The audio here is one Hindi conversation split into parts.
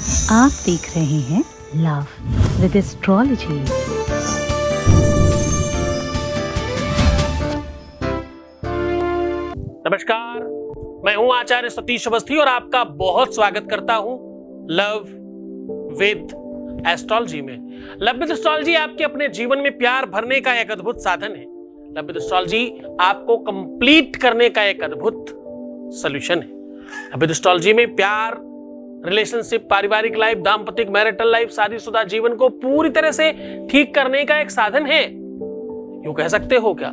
आप देख रहे हैं लव विद एस्ट्रोलॉजी। नमस्कार, मैं हूं आचार्य सतीश अवस्थी और आपका बहुत स्वागत करता हूं लव विद एस्ट्रोलॉजी में। लव विद एस्ट्रोलॉजी आपके अपने जीवन में प्यार भरने का एक अद्भुत साधन है। लव विद एस्ट्रोलॉजी आपको कंप्लीट करने का एक अद्भुत सॉल्यूशन है। लव विद एस्ट्रोलॉजी में प्यार, रिलेशनशिप, पारिवारिक लाइफ, दाम्पतिक मैरिटल लाइफ, शादीशुदा जीवन को पूरी तरह से ठीक करने का एक साधन है। यूं कह सकते हो क्या,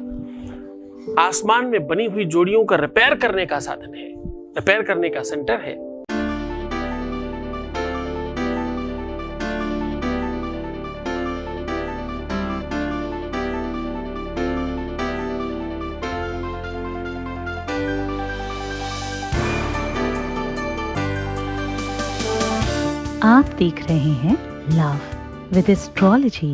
आसमान में बनी हुई जोड़ियों का रिपेयर करने का साधन है, रिपेयर करने का सेंटर है। आप देख रहे हैं लव विद एस्ट्रोलॉजी।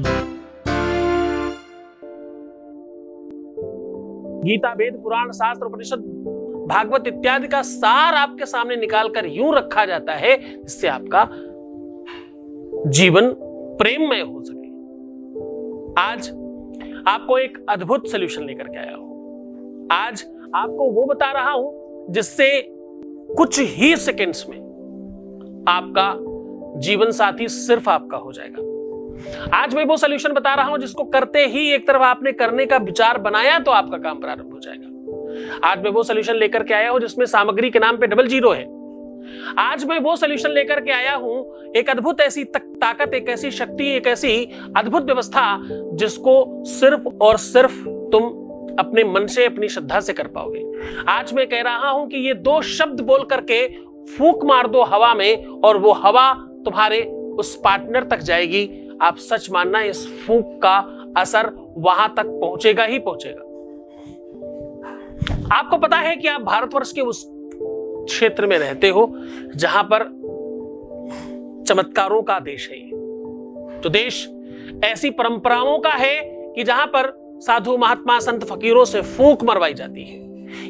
गीता, वेद, पुराण, शास्त्र, उपनिषद, भागवत इत्यादि का सार आपके सामने निकालकर यूं रखा जाता है जिससे आपका जीवन प्रेममय हो सके। आज आपको एक अद्भुत सॉल्यूशन लेकर के आया हूं। आज आपको वो बता रहा हूं जिससे कुछ ही सेकंड्स में आपका जीवन साथी सिर्फ आपका हो जाएगा। आज मैं वो सॉल्यूशन बता रहा हूं जिसको करते ही एक तरफ आपने करने का विचार बनाया तो आपका काम प्रारंभ हो जाएगा। आज मैं वो सॉल्यूशन लेकर के आया हूं जिसमें सामग्री के नाम पे 00 है। आज मैं वो सॉल्यूशन लेकर के आया हूं, एक अद्भुत ऐसी ताकत, एक ऐसी शक्ति, एक ऐसी अद्भुत व्यवस्था जिसको सिर्फ और सिर्फ तुम अपने मन से, अपनी श्रद्धा से कर पाओगे। आज मैं कह रहा हूं कि ये 2 शब्द बोल करके फूंक मार दो हवा में और वो हवा तुम्हारे उस पार्टनर तक जाएगी। आप सच मानना, इस फूंक का असर वहां तक पहुंचेगा ही पहुंचेगा। आपको पता है कि आप भारतवर्ष के उस क्षेत्र में रहते हो जहां पर चमत्कारों का देश है। तो देश ऐसी परंपराओं का है कि जहां पर साधु, महात्मा, संत, फकीरों से फूंक मरवाई जाती है।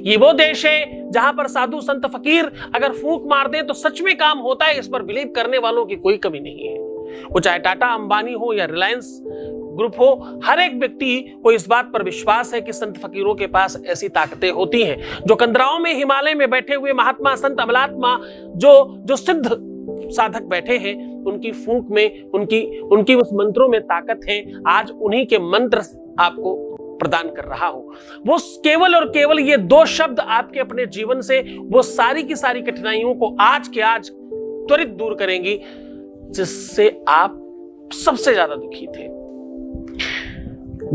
ये वो देश है जहां पर साधु, संत, फकीर अगर फूंक मार दे तो सच में काम होता है। इस पर बिलीव करने वालों की कोई कमी नहीं है। वो चाहे टाटा, अंबानी हो या रिलायंस ग्रुप हो, हर एक व्यक्ति को इस बात पर विश्वास है कि संत फकीरों के पास ऐसी ताकतें होती हैं। जो कंदराओं में, हिमालय में बैठे हुए महात्मा, संत, अमलात्मा, जो सिद्ध साधक बैठे हैं, उनकी फूंक में, उनकी उस मंत्रों में ताकत है। आज उन्हीं के मंत्र आपको प्रदान कर रहा हूं। वो केवल और केवल ये 2 शब्द आपके अपने जीवन से वो सारी की सारी कठिनाइयों को आज के आज त्वरित दूर करेंगी जिससे आप सबसे ज्यादा दुखी थे।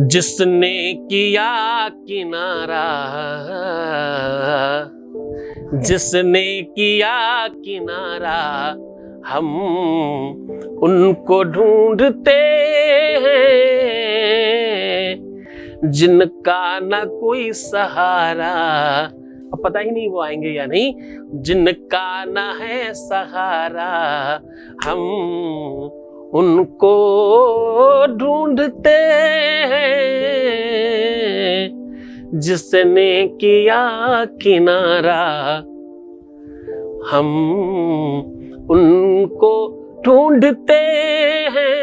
जिसने किया किनारा, जिसने किया किनारा, हम उनको ढूंढते हैं जिनका ना कोई सहारा। अब पता ही नहीं वो आएंगे या नहीं। जिनका ना है सहारा, हम उनको ढूंढते हैं। जिसने किया किनारा, हम उनको ढूंढते हैं।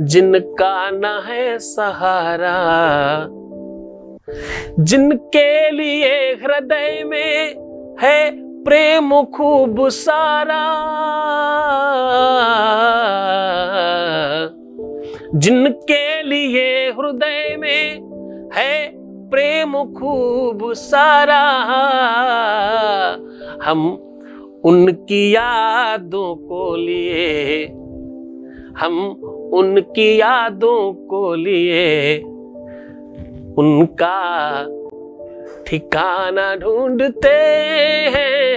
जिनका न है सहारा, जिनके लिए हृदय में है प्रेम खूब सारा, जिनके लिए हृदय में है प्रेम खूब सारा, हम उनकी यादों को लिए, हम उनकी यादों को लिए उनका ठिकाना ढूंढते हैं।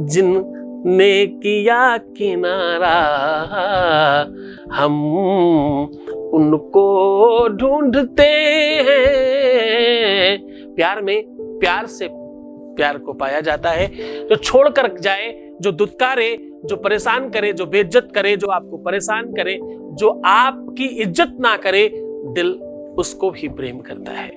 जिनने किया किनारा, हम उनको ढूंढते हैं। प्यार में प्यार से प्यार को पाया जाता है। जो छोड़कर जाए, जो दुत्कारे, जो परेशान करे, जो बेइज्जत करे, जो आपको परेशान करे, जो आपकी इज्जत ना करे, दिल उसको भी प्रेम करता है।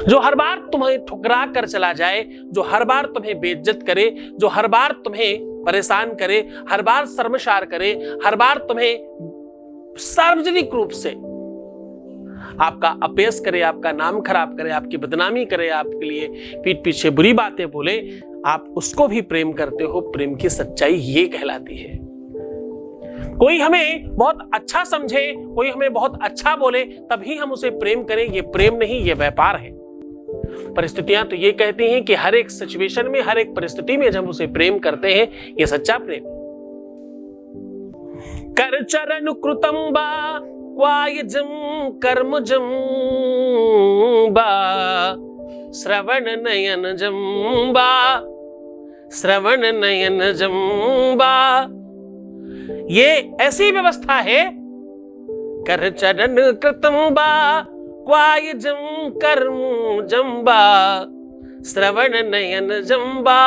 जो हर बार तुम्हें ठुकरा कर चला जाए, जो हर बार तुम्हें बेइज्जत करे, जो हर बार तुम्हें परेशान करे, हर बार शर्मसार करे, हर बार तुम्हें सार्वजनिक रूप से आपका अपयश करे, आपका नाम खराब करे, आपकी बदनामी करे, आपके लिए पीठ पीछे बुरी बातें बोले, आप उसको भी प्रेम करते हो। प्रेम की सच्चाई ये कहलाती है। कोई हमें बहुत अच्छा समझे, कोई हमें बहुत अच्छा बोले, तभी हम उसे प्रेम करें, ये प्रेम नहीं, ये व्यापार है। परिस्थितियां तो ये कहती हैं कि हर एक सिचुएशन में, हर एक परिस्थिति में जब उसे प्रेम करते हैं, ये सच्चा प्रेम। कर चरण कृतम बा क्वायजम कर्मजम बा श्रवण नयन जम्बा, श्रवण नयन जम्बा। ये ऐसी व्यवस्था है। कर चरण कृतम बा क्वायजम कर्म जम्बा, श्रवण नयन जम्बा।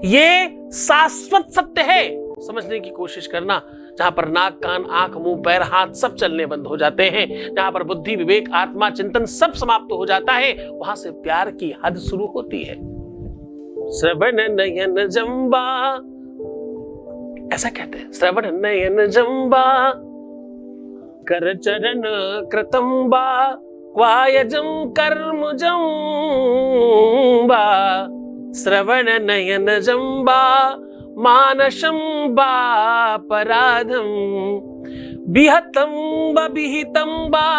ये शाश्वत सत्य है। समझने की कोशिश करना। जहां पर नाक, कान, आंख, मुंह, पैर, हाथ सब चलने बंद हो जाते हैं, जहां पर बुद्धि, विवेक, आत्मा, चिंतन सब समाप्त हो जाता है, वहां से प्यार की हद शुरू होती है। श्रवण नयन जम्बा, ऐसा कहते हैं, श्रवण नयन जम्बा। कर चरण कृतम बा क्वायजम कर्म जम्बा, श्रवण नयन जम्बा। मानसम बापराधम विहतम विहितम बा।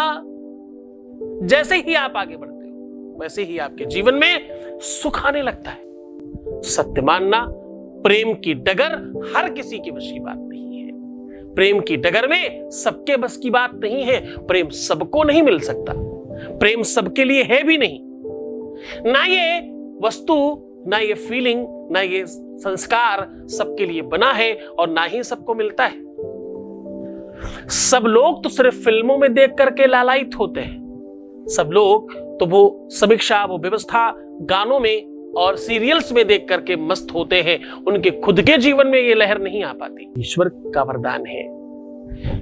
जैसे ही आप आगे बढ़ते हो, वैसे ही आपके जीवन में सुख आने लगता है। सत्य मानना, प्रेम की डगर हर किसी की वश की बात नहीं है। प्रेम की डगर में सबके बस की बात नहीं है। प्रेम सबको नहीं मिल सकता। प्रेम सबके लिए है भी नहीं। ना ये वस्तु, ना ये फीलिंग, ना ये संस्कार सबके लिए बना है, और ना ही सबको मिलता है। सब लोग तो सिर्फ फिल्मों में देख करके लालायित होते हैं। सब लोग तो वो समीक्षा, वो व्यवस्था गानों में और सीरियल्स में देख करके मस्त होते हैं। उनके खुद के जीवन में ये लहर नहीं आ पाती। ईश्वर का वरदान है।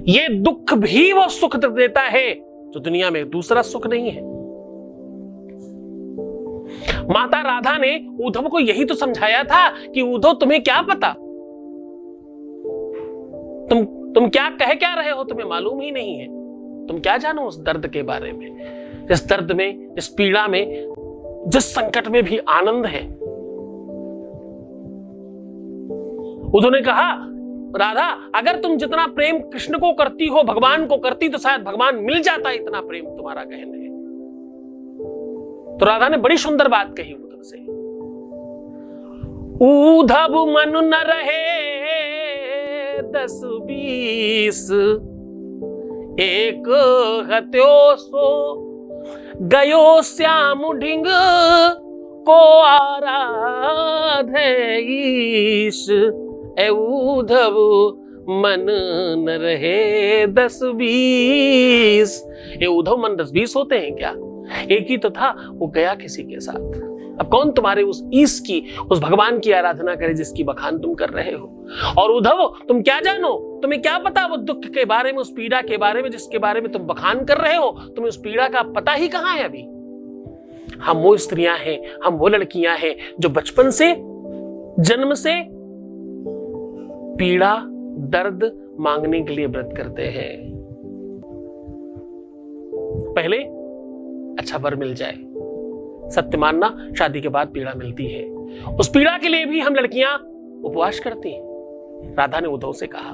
ये दुख भी वो सुख देता है जो दुनिया में दूसरा सुख नहीं है। माता राधा ने उद्धव को यही तो समझाया था कि उद्धव, तुम्हें क्या पता, तुम क्या कह क्या रहे हो, तुम्हें मालूम ही नहीं है। तुम क्या जानो उस दर्द के बारे में, जिस दर्द में, जिस पीड़ा में, जिस संकट में भी आनंद है। उद्धव ने कहा, राधा, अगर तुम जितना प्रेम कृष्ण को करती हो, भगवान को करती, तो शायद भगवान मिल जाता। इतना प्रेम तुम्हारा गहन है। तो राधा ने बड़ी सुंदर बात कही उद्धव से। उद्धव मन न रहे 10-20, एक हत्यो सो गयो श्याम ढिंग को आराधे ईश। ए उद्धव मन न रहे 10-20। ये उद्धव मन 10-20 होते हैं क्या? एक ही तो था, वो गया किसी के साथ। अब कौन तुम्हारे उस ईश की, उस भगवान की आराधना करे जिसकी बखान तुम कर रहे हो? और उद्धव, तुम क्या जानो, तुम्हें क्या पता वो दुख के बारे में, उस पीड़ा के बारे में जिसके बारे में तुम बखान कर रहे हो? तुम्हें उस पीड़ा का पता ही कहां है अभी। हम वो स्त्रियां हैं, हम वो लड़कियां हैं जो बचपन से, जन्म से पीड़ा, दर्द मांगने के लिए व्रत करते हैं। पहले अच्छा वर मिल जाए। सत्य मानना, शादी के बाद पीड़ा मिलती है। उस पीड़ा के लिए भी हम लड़कियां उपवास करती हैं, राधा ने उद्धव से कहा।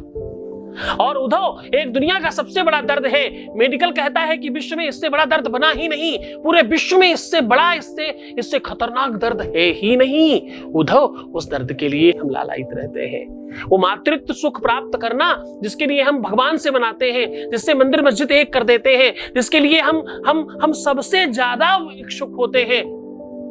और उद्धव, एक दुनिया का सबसे बड़ा दर्द है। मेडिकल कहता है कि विश्व में इससे बड़ा दर्द बना ही नहीं। पूरे विश्व में इससे बड़ा, इससे खतरनाक दर्द है ही नहीं। उद्धव, उस दर्द के लिए हम लालायित रहते हैं। वो मातृत्व सुख प्राप्त करना जिसके लिए हम भगवान से मनाते हैं, जिससे मंदिर मस्जिद एक कर देते हैं, जिसके लिए हम सबसे ज्यादा इच्छुक होते हैं,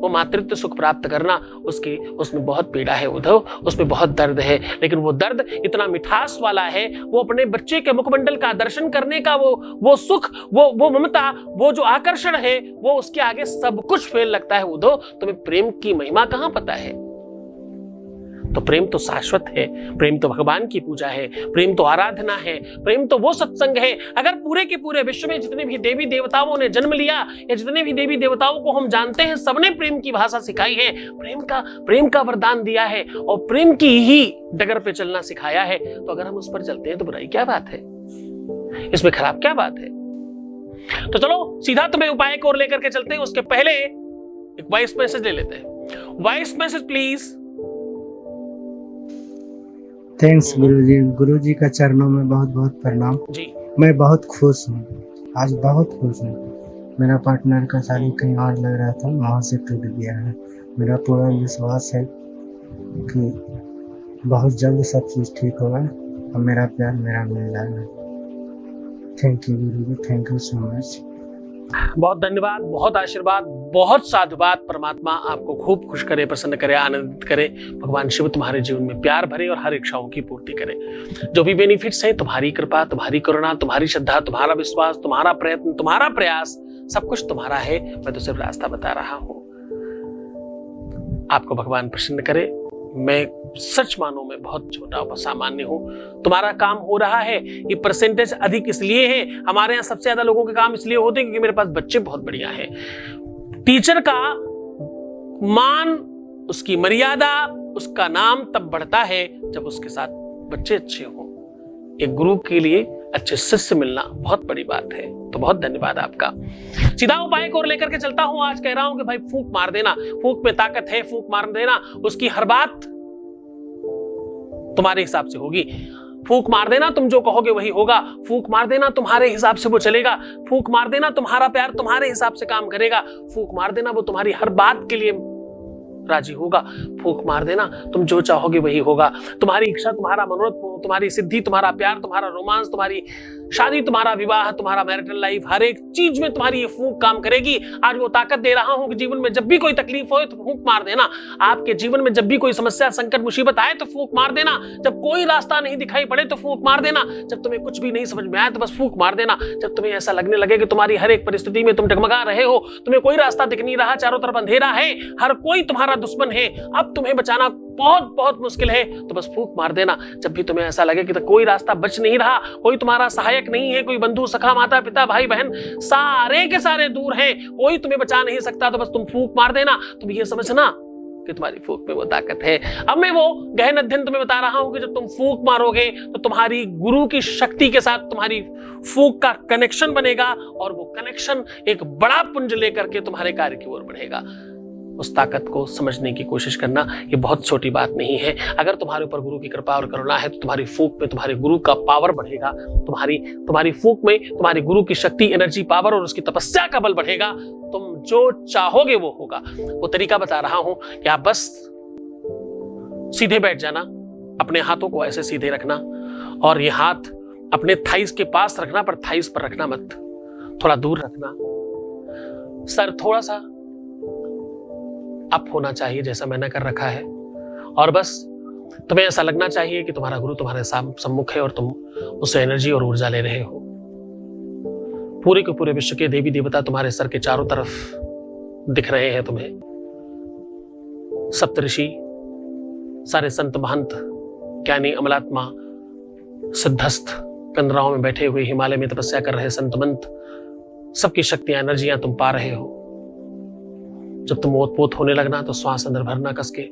वो मातृत्व सुख प्राप्त करना, उसमें बहुत पीड़ा है उद्धव, उसमें बहुत दर्द है। लेकिन वो दर्द इतना मिठास वाला है, वो अपने बच्चे के मुखमंडल का दर्शन करने का वो सुख, वो ममता, वो जो आकर्षण है, वो उसके आगे सब कुछ फेल लगता है। उद्धव, तुम्हें प्रेम की महिमा कहां पता है? तो प्रेम तो शाश्वत है, प्रेम तो भगवान की पूजा है, प्रेम तो आराधना है, प्रेम तो वो सत्संग है। अगर पूरे के पूरे विश्व में जितने भी देवी देवताओं ने जन्म लिया या जितने भी देवी देवताओं को हम जानते हैं, सबने प्रेम की भाषा सिखाई है, प्रेम का वरदान दिया है और प्रेम की ही डगर पे चलना सिखाया है। तो अगर हम उस पर चलते हैं तो बुराई क्या बात है, इसमें खराब क्या बात है? तो चलो सीधा तुम्हें उपाय की ओर लेकर के चलते हैं। उसके पहले एक वॉइस मैसेज ले लेते हैं। Voice message please. थैंक्स गुरुजी का चरणों में बहुत बहुत प्रणाम जी। मैं बहुत खुश हूँ, आज बहुत खुश हूँ। मेरा पार्टनर का शादी कहीं और लग रहा था, वहाँ से टूट गया है। मेरा पूरा विश्वास है कि बहुत जल्द सब चीज़ ठीक होगा और मेरा प्यार मेरा मिल जाएगा। Thank you Guruji, thank you so much. बहुत धन्यवाद, बहुत आशीर्वाद, बहुत साधुवाद। परमात्मा आपको खूब खुश करे, प्रसन्न करे, आनंदित करे। भगवान शिव तुम्हारे जीवन में प्यार भरे और हर इच्छाओं की पूर्ति करे। जो भी बेनिफिट्स हैं, तुम्हारी कृपा, तुम्हारी करुणा, तुम्हारी श्रद्धा, तुम्हारा विश्वास, तुम्हारा प्रयत्न, तुम्हारा प्रयास, सब कुछ तुम्हारा है। मैं तो सिर्फ रास्ता बता रहा हूं। आपको भगवान प्रसन्न करे। मैं सच मानो मैं बहुत छोटा और सामान्य हूं। तुम्हारा काम हो रहा है। ये परसेंटेज अधिक इसलिए है, हमारे यहाँ सबसे ज्यादा लोगों के काम इसलिए होते हैं क्योंकि मेरे पास बच्चे बहुत बढ़िया हैं। टीचर का मान, उसकी मर्यादा, उसका नाम तब बढ़ता है जब उसके साथ बच्चे अच्छे हों। एक गुरु के लिए अच्छे शिष्य मिलना बहुत बड़ी बात है। तो बहुत धन्यवाद आपका। सीधा उपाय को लेकर के चलता हूं। आज कह रहा हूं कि भाई फूंक मार देना, फूंक में ताकत है, फूंक मार देना। उसकी हर बात तुम्हारे हिसाब से होगी। फूंक मार देना, तुम जो कहोगे वही होगा। फूंक मार देना, तुम्हारे हिसाब से वो चलेगा। फूंक मार देना, तुम्हारा प्यार तुम्हारे हिसाब से काम करेगा। फूंक मार देना, वो तुम्हारी हर बात के लिए राजी होगा। फूंक मार देना, तुम जो चाहोगे वही होगा। तुम्हारी इच्छा, तुम्हारा मनोरथ, तुम्हारी सिद्धि, तुम्हारा प्यार, तुम्हारा रोमांस, तुम्हारी शादी, तुम्हारा विवाह, तुम्हारा मैरिटल लाइफ, हर एक चीज में तुम्हारी ये फूंक काम करेगी। आज वो ताकत दे रहा हूं कि जीवन में जब भी कोई तकलीफ हो तो फूंक मार देना। आपके जीवन में जब भी कोई समस्या, संकट, मुसीबत आए तो फूंक मार देना। जब कोई रास्ता नहीं दिखाई पड़े तो फूंक मार देना। जब तुम्हें कुछ भी नहीं समझ में आए तो बस फूंक मार देना। जब तुम्हें ऐसा लगने लगे कि तुम्हारी हर एक परिस्थिति में तुम डगमगा रहे हो, तुम्हें कोई रास्ता दिख नहीं रहा, चारों तरफ अंधेरा है, हर कोई तुम्हारा दुश्मन है, अब तुम्हें बचाना बहुत बहुत मुश्किल है, तो बस फूंक मार देना। जब भी तुम्हें ऐसा लगे कि तो कोई रास्ता बच नहीं रहा, कोई तुम्हारा सहायक नहीं है, कोई बंधु सखा, माता पिता, भाई बहन सारे के सारे दूर हैं, कोई तुम्हें बचा नहीं सकता, तो बस तुम फूंक मार देना। तुम ये समझना कि तुम्हारी फूंक में वो ताकत है। अब मैं वो गहन अध्ययन तुम्हें बता रहा हूं कि जब तुम फूंक मारोगे तो तुम्हारी गुरु की शक्ति के साथ तुम्हारी फूंक का कनेक्शन बनेगा और वो कनेक्शन एक बड़ा पुंज लेकर के तुम्हारे कार्य की ओर बढ़ेगा। उस ताकत को समझने की कोशिश करना, ये बहुत छोटी बात नहीं है। अगर तुम्हारे ऊपर गुरु की कृपा और करुणा है तो तुम्हारी फूंक में तुम्हारे गुरु का पावर बढ़ेगा। तुम्हारी फूंक में तुम्हारी गुरु की शक्ति, एनर्जी, पावर और उसकी तपस्या का बल बढ़ेगा। तुम जो चाहोगे वो होगा। वो तरीका बता रहा हूं कि आप बस सीधे बैठ जाना, अपने हाथों को ऐसे सीधे रखना और ये हाथ अपने थाइस के पास रखना, पर थाइस पर रखना मत, थोड़ा दूर रखना। सर थोड़ा सा अप होना चाहिए जैसा मैंने कर रखा है, और बस तुम्हें ऐसा लगना चाहिए कि तुम्हारा गुरु तुम्हारे सम्मुख है और तुम उससे एनर्जी और ऊर्जा ले रहे हो। पूरे के पूरे विश्व के देवी देवता तुम्हारे सर के चारों तरफ दिख रहे हैं तुम्हें। सप्तऋषि, सारे संत महंत, ज्ञानी, अमलात्मा, सिद्धस्थ, कंदराओं में बैठे हुए, हिमालय में तपस्या कर रहे संत मंत, सबकी शक्तियां, एनर्जियां तुम पा रहे हो। जब तुम ओतपोत होने लगना तो श्वास अंदर भरना कसके।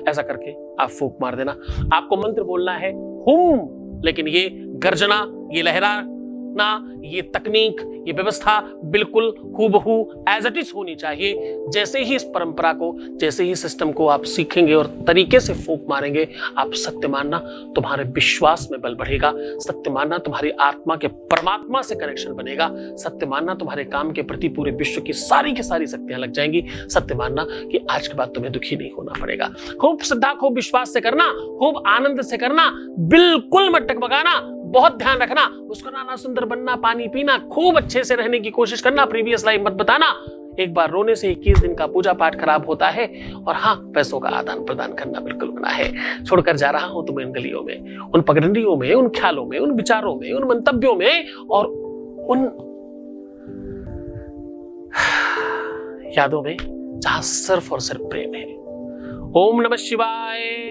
ऐसा करके आप फूंक मार देना। आपको मंत्र बोलना है हुम, लेकिन ये गर्जना, ये लहराना, ये तकनीक, ये व्यवस्था बिल्कुल हूबहू एज इट इज होनी चाहिए। जैसे ही इस परंपरा को, जैसे ही सिस्टम को आप सीखेंगे और तरीके से फूंक मारेंगे, आप सत्य मानना तुम्हारे विश्वास में बल बढ़ेगा। सत्य मानना तुम्हारी आत्मा के परमात्मा से कनेक्शन बनेगा। सत्य मानना तुम्हारे काम के प्रति पूरे विश्व की सारी शक्तियां लग जाएंगी। सत्य मानना कि आज के बाद तुम्हें दुखी नहीं होना पड़ेगा। खूब श्रद्धा, खूब विश्वास से करना, खूब आनंद से करना, बिल्कुल मत टकबगाना, बहुत ध्यान रखना, मुस्कुराना, सुंदर बनना, पानी पीना, खूब अच्छे से रहने की कोशिश करना, प्रीवियस लाइफ मत बताना, एक बार रोने से 21 दिन का पूजा पाठ खराब होता है। और हाँ, पैसों का आदान प्रदान करना बिल्कुल मना है। छोड़कर जा रहा हूं तुम्हें उन गलियों में, उन पगडंडियों में, उन ख्यालों में, उन विचारों में, उन मंतव्यों में और उन यादों में जहां सिर्फ और सिर्फ प्रेम है। ओम नमः शिवाय।